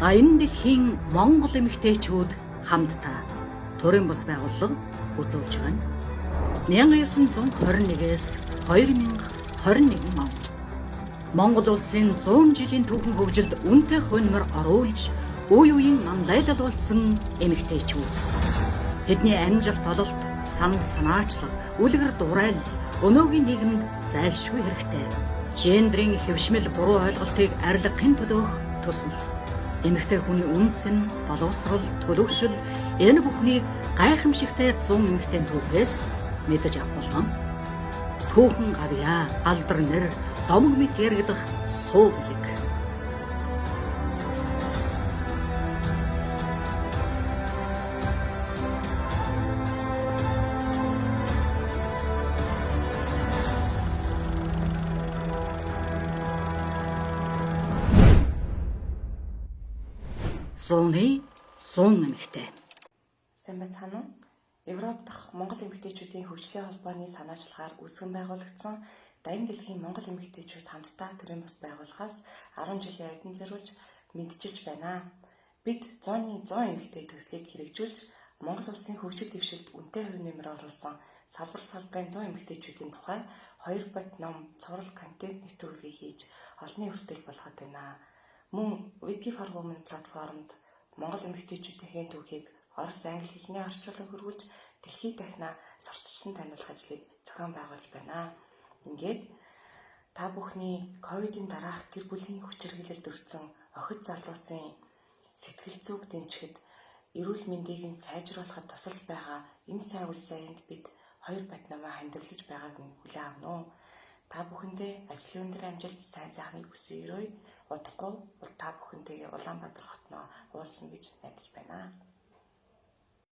Энэ дэлхийн Монгол эмэгтэйчүүд хамтдаа төрийн бус байгууллага үзүүлж байна. 1921-с 2021 он Монгол улсын 100 жилийн түүхэн хөгжилд үнэтэй хоньмор оруулж үе үеийн манлайлал болсон эмэгтэйчүүд. Тэдний амжилт ололт, санал санаачлаг, үлгэр дурайл өнөөгийн нийгэмд зайлшгүй хэрэгтэй. Гендрийн хэвшмэл буруу ойлголтыг арилгахын төлөөх төсөл. Эмэгтэй хүний үнс нь боловсрол, төлөвшил энэ бүхнийг гайхамшигтай 100 эмэгтэй түүхээс мэдэж авах болгон. Түүхэн гавьяа, алдар нэр, домог мэт яригдах суу бийг. Зууны 100 эмэгтэй. Сайн байцгаана уу? Европ дахь Монгол эмэгтэйчүүдийн хөгжлийн холбооны санаачлагаар үүсгэн байгуулагдсан Даян дэлхийн Монгол эмэгтэйчүүд хамтдаа төрийн бус байгууллагаас 10 жилийн ойдон зориулж мэдчилж байна. Бид 100-ны 100 эмэгтэй төслийг хэрэгжүүлж Монгол улсын хөгжил дэвшилд үнэтэй хувь нэмэр оруулсан салбар салбарын 100 эмэгтэйчүүдийн тухай 2 бот ном, цуврал контент нэвтрүүлгийг хийж олонний хүртэл болгоод байна. Мөн Wiki for Women платформд Монгол эмэгтэйчүүдийн түүхийг Орос, Англи хэлний орчуулан хөрвүүлж дэлхийд дахина сурталчилан таниулах ажлыг зохион байгуулж байна. Ингээд та бүхний ковидын дараах гэр бүлийн хүчирхийлэлд өртсөн охид залуусын сэтгэл зүйг дэмжихэд эрүүл мэндийг нь сайжруулахад тусалж байгаа энэ сайн үйл сайнд бид 2 бат намаа хандивлаж байгааг нь хүлээн авна. Та бүхэндээ ажлын өндөр амжилт, сайн сайхныг хүсье. Удахгүй та бүхэнтэйгээ Улаанбаатар хотноо уулзна гэж найдаж байна.